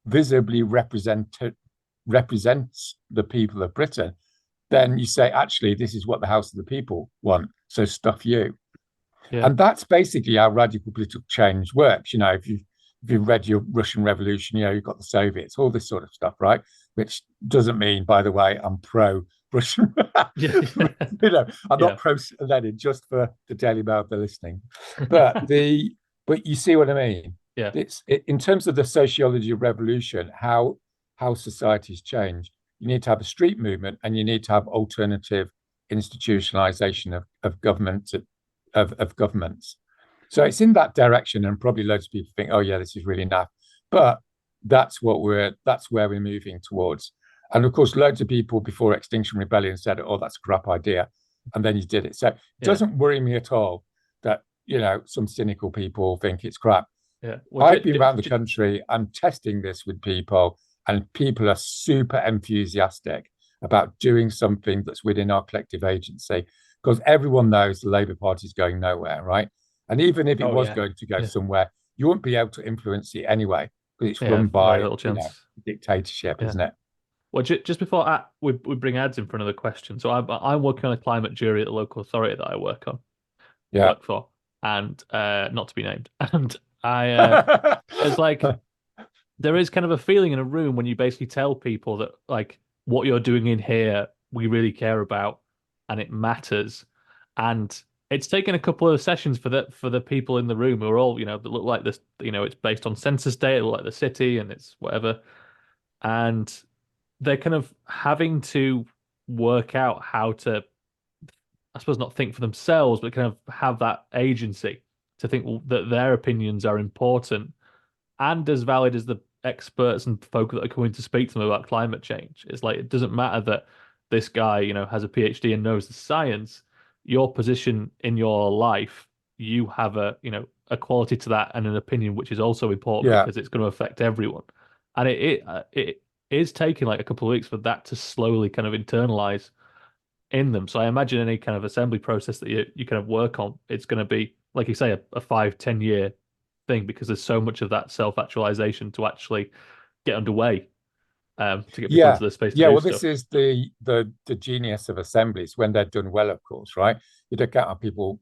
visibly represents the people of Britain, then you say, actually, this is what the House of the People want. So stuff you. And that's basically how radical political change works. If you've read your Russian Revolution, you've got the Soviets, all this sort of stuff, right? Which doesn't mean, by the way, I'm pro-Russian. I'm not pro-Lenin, just for the Daily Mail they're listening. But you see what I mean? Yeah. It's in terms of the sociology of revolution, how societies change. You need to have a street movement, and you need to have alternative institutionalization of government of governments. So it's in that direction, and probably loads of people think, this is really naff. But that's where we're moving towards. And of course, loads of people before Extinction Rebellion said, that's a crap idea. And then you did it. So it doesn't worry me at all that, some cynical people think it's crap. Yeah. I've been around the country and testing this with people, and people are super enthusiastic about doing something that's within our collective agency, because everyone knows the Labour Party is going nowhere, right? And even if it was yeah. going to go Yeah. somewhere, you wouldn't be able to influence it anyway, because it's Yeah, run very by, little chance. dictatorship, Yeah. isn't it? Well, just before we bring ads in for another question. So I'm working on a climate jury at the local authority that I Yeah. work for, and not to be named. And it's like there is kind of a feeling in a room when you basically tell people that like what you're doing in here, we really care about, and it matters. And it's taken a couple of sessions for the people in the room who are all, that look like this, it's based on census data, look like the city, and it's whatever. And they're kind of having to work out how to, I suppose, not think for themselves, but kind of have that agency to think that their opinions are important and as valid as the experts and folk that are coming to speak to them about climate change. It's like it doesn't matter that this guy, has a PhD and knows the science. Your position in your life, you have a quality to that and an opinion which is also important Yeah. because it's going to affect everyone. And it is taking like a couple of weeks for that to slowly kind of internalize in them. So I imagine any kind of assembly process that you kind of work on, it's going to be, like you say, a 5-10 year thing because there's so much of that self-actualization to actually get underway to get people into the space to do well, stuff. this is the genius of assemblies when they're done well, of course, right? You don't get people,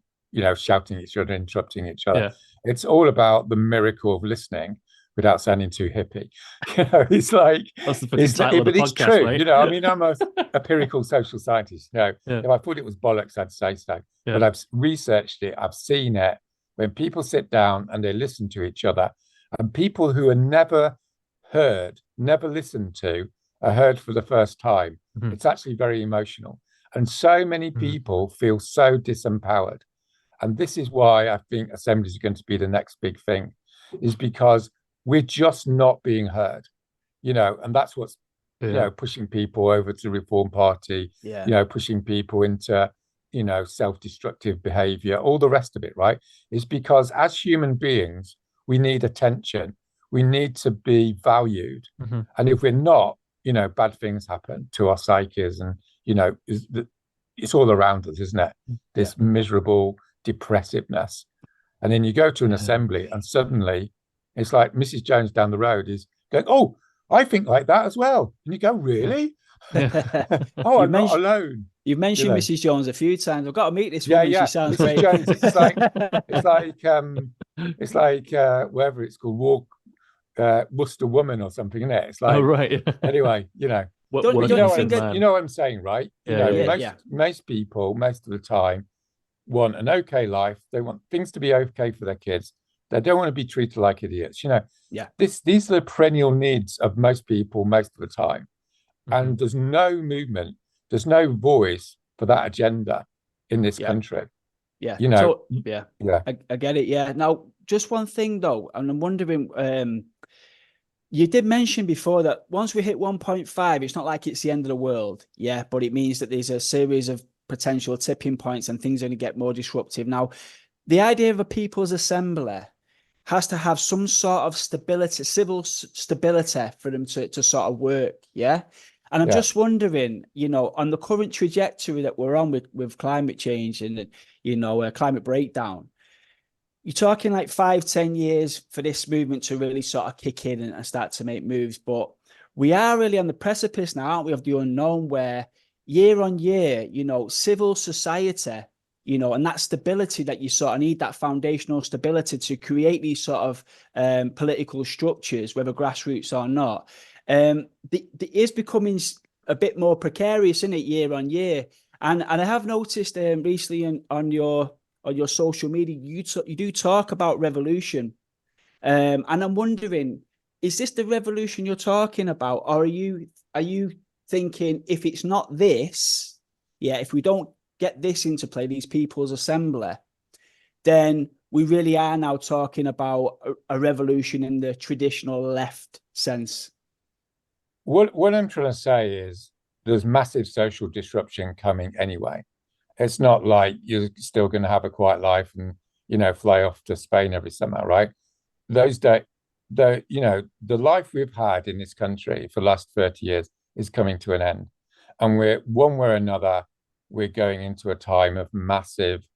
shouting at each other, interrupting each other. Yeah. It's all about the miracle of listening without sounding too hippie. It's like That's the fucking title of the but it's podcast, true. mate. I mean, I'm a empirical social scientist. Yeah. If I thought it was bollocks, I'd say so. Yeah. But I've researched it. I've seen it. When people sit down and they listen to each other, and people who are never heard, never listened to, are heard for the first time, Mhm. it's actually very emotional. And so many people feel so disempowered. And this is why I think assemblies are going to be the next big thing, is because we're just not being heard, and that's what's, pushing people over to the Reform Party, pushing people into, self-destructive behavior, all the rest of it, right? Is because as human beings, we need attention. We need to be valued. Mm-hmm. And if we're not, bad things happen to our psyches and, it's all around us, isn't it? This miserable depressiveness. And then you go to an assembly and suddenly it's like Mrs. Jones down the road is going, oh, I think like that as well. And you go, really? Oh, I'm not alone. You've mentioned Mrs. Jones a few times. I've got to meet this woman. She sounds Mrs. great. Jones, it's like whatever it's called, Worcester Woman or something, isn't it? It's like, oh, right. Anyway, what I'm saying, right? Most people, most of the time, want an okay life. They want things to be okay for their kids. They don't want to be treated like idiots. These are the perennial needs of most people most of the time. And there's no movement, there's no voice for that agenda in this country. I get it. Yeah. Now, just one thing though, and I'm wondering, you did mention before that once we hit 1.5, it's not like it's the end of the world. Yeah. But it means that there's a series of potential tipping points and things are going to get more disruptive. Now, the idea of a people's assembly has to have some sort of stability, civil stability for them to sort of work. Yeah. And I'm just wondering, on the current trajectory that we're on with climate change and, climate breakdown, you're talking like 5-10 years for this movement to really sort of kick in and start to make moves. But we are really on the precipice now, aren't we, of the unknown, where year on year, civil society, and that stability that you sort of need, that foundational stability to create these sort of political structures, whether grassroots or not, it is becoming a bit more precarious, isn't it, year on year? And I have noticed recently on your social media, you do talk about revolution, and I'm wondering, is this the revolution you're talking about, or are you thinking if it's not this, if we don't get this into play, these people's assembly, then we really are now talking about a revolution in the traditional left sense? What I'm trying to say is there's massive social disruption coming anyway. It's not like you're still going to have a quiet life and, fly off to Spain every summer, right? Those days, the life we've had in this country for the last 30 years is coming to an end. And we're one way or another, we're going into a time of massive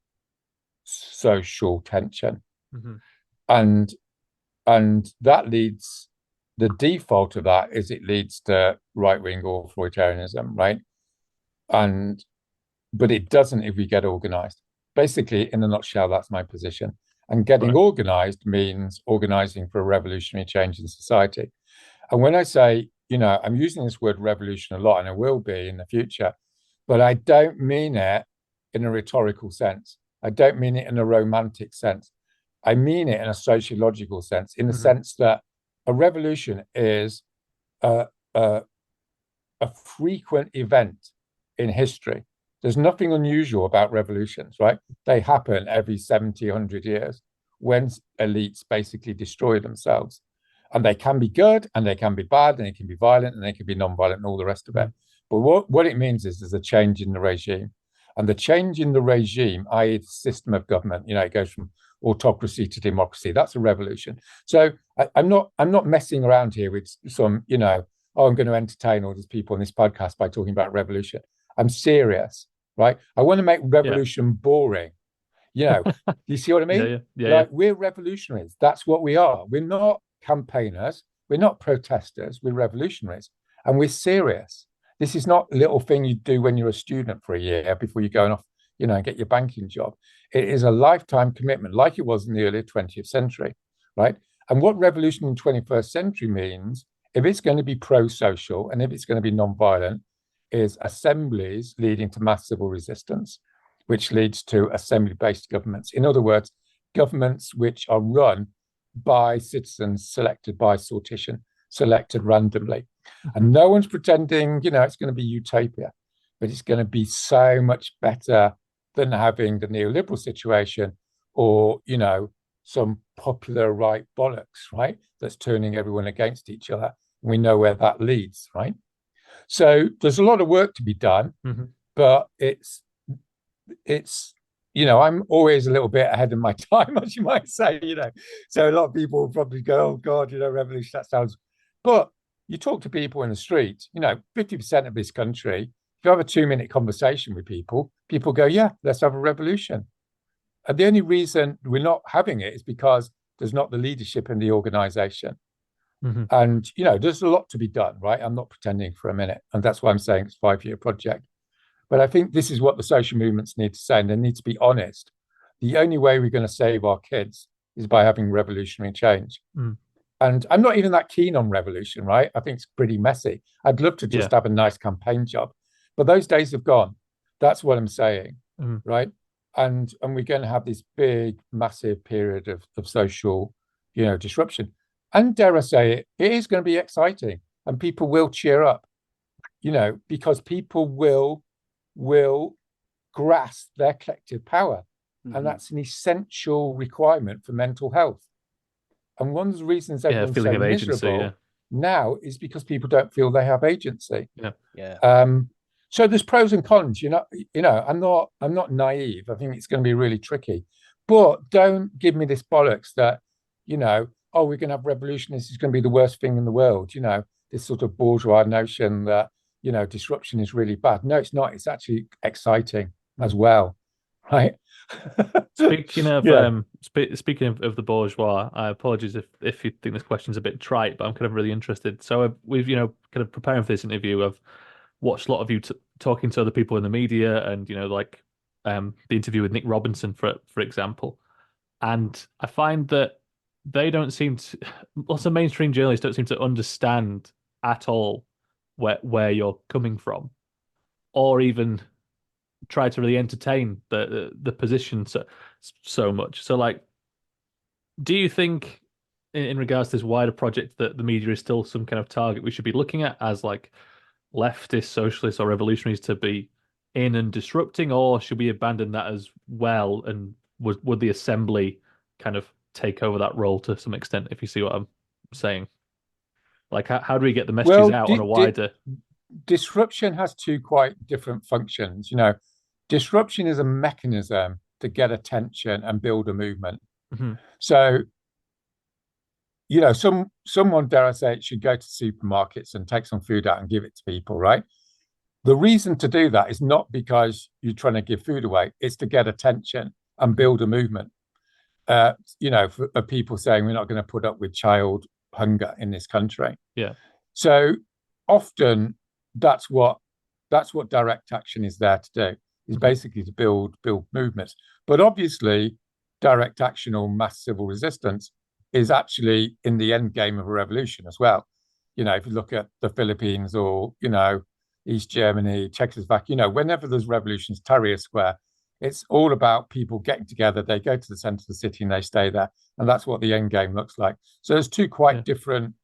social tension. Mm-hmm. And that leads, the default of that is it leads to right-wing authoritarianism, right? But it doesn't if we get organized. Basically, in a nutshell, that's my position. And getting organized means organizing for a revolutionary change in society. And when I say, I'm using this word revolution a lot, and I will be in the future, but I don't mean it in a rhetorical sense. I don't mean it in a romantic sense. I mean it in a sociological sense, in the sense that a revolution is a frequent event in history. There's nothing unusual about revolutions, right? They happen every 70, 100 years when elites basically destroy themselves. And they can be good, and they can be bad, and they can be violent, and they can be non-violent, and all the rest of it. But what it means is there's a change in the regime. And the change in the regime, i.e. the system of government, it goes from autocracy to democracy. That's a revolution. So I'm not messing around here with some, I'm going to entertain all these people on this podcast by talking about revolution. I'm serious, right? I want to make revolution boring. Do you see what I mean? We're revolutionaries. That's what we are. We're not campaigners. We're not protesters. We're revolutionaries. And we're serious. This is not a little thing you do when you're a student for a year before you're going off, and get your banking job. It is a lifetime commitment, like it was in the early 20th century, right? And what revolution in the 21st century means, if it's going to be pro-social and if it's going to be non-violent, is assemblies leading to mass civil resistance, which leads to assembly-based governments. In other words, governments which are run by citizens selected by sortition, selected randomly. And no one's pretending, it's going to be utopia, but it's going to be so much better than having the neoliberal situation or, some popular right bollocks, right? That's turning everyone against each other. We know where that leads, right? So there's a lot of work to be done, but it's I'm always a little bit ahead of my time, as you might say, So a lot of people will probably go, oh God, revolution, that sounds. But you talk to people in the street, 50% of this country, if you have a 2-minute conversation with people go, yeah, let's have a revolution. And the only reason we're not having it is because there's not the leadership in the organization. And, there's a lot to be done, right? I'm not pretending for a minute. And that's why I'm saying it's a 5-year project. But I think this is what the social movements need to say, and they need to be honest. The only way we're going to save our kids is by having revolutionary change. And I'm not even that keen on revolution, right? I think it's pretty messy. I'd love to just have a nice campaign job. But those days have gone. That's what I'm saying, right? And we're going to have this big, massive period of social, disruption. And dare I say it, it is going to be exciting. And people will cheer up, because people will grasp their collective power. And that's an essential requirement for mental health. And one of the reasons everyone's so miserable now is because people don't feel they have agency. So there's pros and cons. I'm not naive. I think it's going to be really tricky. But don't give me this bollocks that, we're going to have revolution. This is going to be the worst thing in the world. This sort of bourgeois notion that, disruption is really bad. No, it's not. It's actually exciting as well. Right. Speaking of speaking of the bourgeois, I apologize if you think this question's a bit trite, but I'm kind of really interested. So we've kind of preparing for this interview, I've watched a lot of you talking to other people in the media, and the interview with Nick Robinson for example, and I find that they don't seem to, lots of mainstream journalists don't seem to understand at all where you're coming from, or even try to really entertain the position so much. So do you think in regards to this wider project that the media is still some kind of target we should be looking at as leftist, socialists or revolutionaries to be in and disrupting, or should we abandon that as well? And would the assembly kind of take over that role to some extent, if you see what I'm saying? How do we get the messages out on a wider... Disruption has two quite different functions. Disruption is a mechanism to get attention and build a movement. So, someone, dare I say it, should go to supermarkets and take some food out and give it to people, right? The reason to do that is not because you're trying to give food away, it's to get attention. and build a movement. For people saying we're not going to put up with child hunger in this country. Yeah. So often that's what direct action is there to do, is basically to build movements. But obviously, direct action or mass civil resistance is actually in the end game of a revolution as well. If you look at the Philippines or, East Germany, Czechoslovakia, whenever there's revolutions, Tahrir Square, it's all about people getting together. They go to the center of the city and they stay there. And that's what the end game looks like. So there's two quite different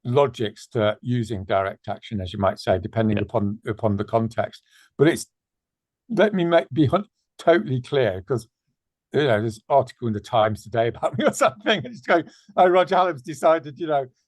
logics to using direct action, as you might say, depending upon the context. But let me be totally clear, because there's an article in the Times today about me or something, and it's going, Roger Hallam's decided,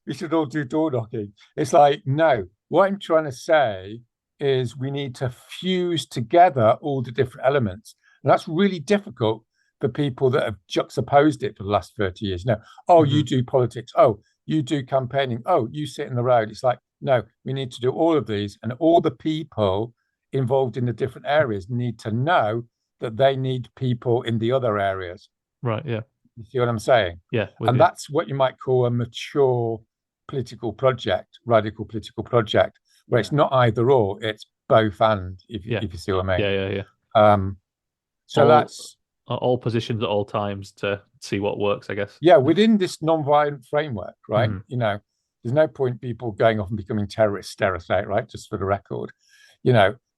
we should all do door knocking. It's like, no. What I'm trying to say is we need to fuse together all the different elements. And that's really difficult for people that have juxtaposed it for the last 30 years. You do politics. Oh, you do campaigning. Oh, you sit in the road. It's like, no, we need to do all of these. And all the people involved in the different areas need to know that they need people in the other areas. Right, yeah. You see what I'm saying? Yeah. And that's what you might call a mature political project, radical political project, where it's not either or, it's both and, if you see what I mean. Yeah. So that's all positions at all times to see what works, I guess. Yeah, within this non-violent framework, right? There's no point people going off and becoming terrorists, right? Just for the record.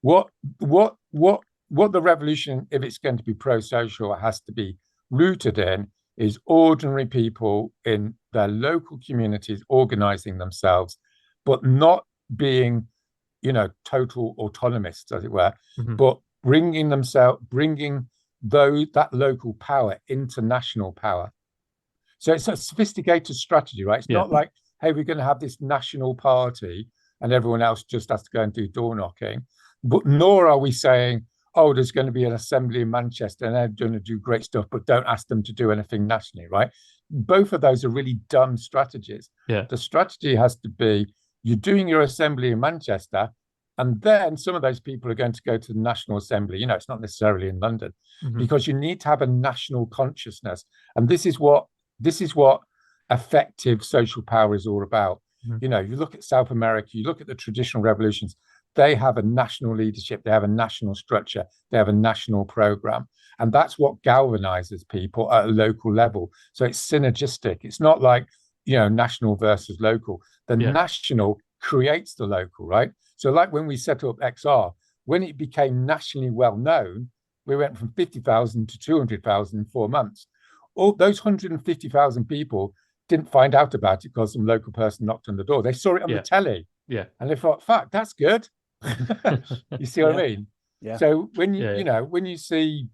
What the revolution, if it's going to be pro-social, has to be rooted in is ordinary people in their local communities organizing themselves, but not being, total autonomists, as it were, but bringing that local power into national power. So it's a sophisticated strategy, right? It's not like, hey, we're going to have this national party and everyone else just has to go and do door knocking. But nor are we saying, oh, there's going to be an assembly in Manchester and they're going to do great stuff, but don't ask them to do anything nationally, right? Both of those are really dumb strategies. Yeah. The strategy has to be, you're doing your assembly in Manchester, and then some of those people are going to go to the National Assembly. It's not necessarily in London, because you need to have a national consciousness. And this is what effective social power is all about. You look at South America, you look at the traditional revolutions, they have a national leadership, they have a national structure, they have a national program. And that's what galvanizes people at a local level. So it's synergistic. It's not like, national versus local. The national creates the local, right? So like when we set up XR, when it became nationally well known, we went from 50,000 to 200,000 in 4 months. All those 150,000 people didn't find out about it because some local person knocked on the door. They saw it on the telly. Yeah. And they thought, fuck, that's good. You see what I mean? Yeah. So when when you see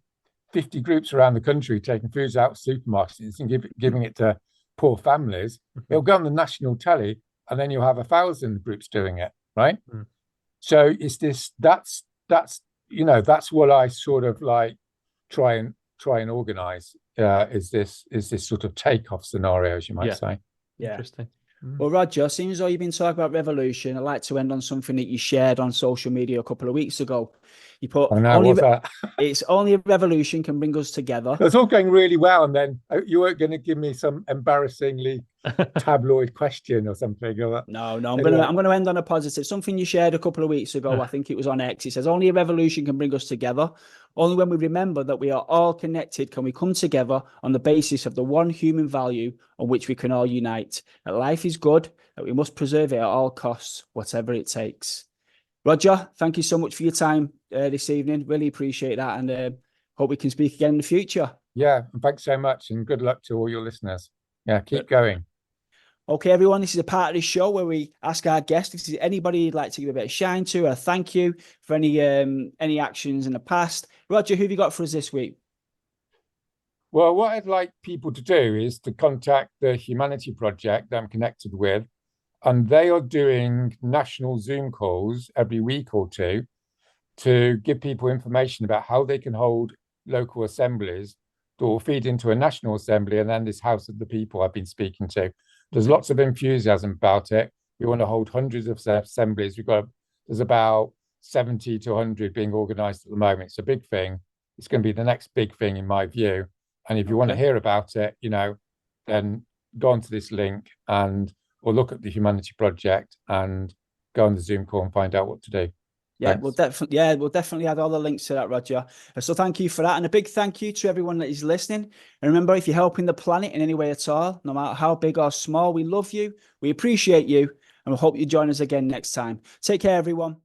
50 groups around the country taking foods out of supermarkets and giving it to poor families, it'll go on the national telly, and then you'll have 1,000 groups doing it, right? So it's that's what I sort of like try and organize, is this sort of takeoff scenario, as you might say. Yeah. Interesting. Well, Roger, seeing as though you've been talking about revolution, I'd like to end on something that you shared on social media a couple of weeks ago. You put, what's that? It's only a revolution can bring us together. It's all going really well, and then you weren't going to give me some embarrassingly tabloid question or something. Or No, I'm going to end on a positive. Something you shared a couple of weeks ago, I think it was on X. It says, only a revolution can bring us together. Only when we remember that we are all connected can we come together on the basis of the one human value on which we can all unite. That life is good, that we must preserve it at all costs, whatever it takes. Roger, thank you so much for your time this evening. Really appreciate that, and hope we can speak again in the future. Yeah, thanks so much, and good luck to all your listeners. Yeah, keep going. Okay, everyone, this is a part of this show where we ask our guests if there's anybody you'd like to give a bit of shine to, or thank you for any actions in the past. Roger, who have you got for us this week? Well, what I'd like people to do is to contact the Humanity Project that I'm connected with, and they are doing national Zoom calls every week or two to give people information about how they can hold local assemblies that will feed into a national assembly and then this House of the People I've been speaking to. There's lots of enthusiasm about it. We want to hold hundreds of assemblies. There's about 70 to 100 being organized at the moment. It's a big thing. It's going to be the next big thing in my view. And if you want to hear about it, then go onto this link or look at the Humanity Project and go on the Zoom call and find out what to do. Yeah, we'll definitely add all the links to that, Roger. So thank you for that. And a big thank you to everyone that is listening. And remember, if you're helping the planet in any way at all, no matter how big or small, we love you, we appreciate you, and we hope you join us again next time. Take care, everyone.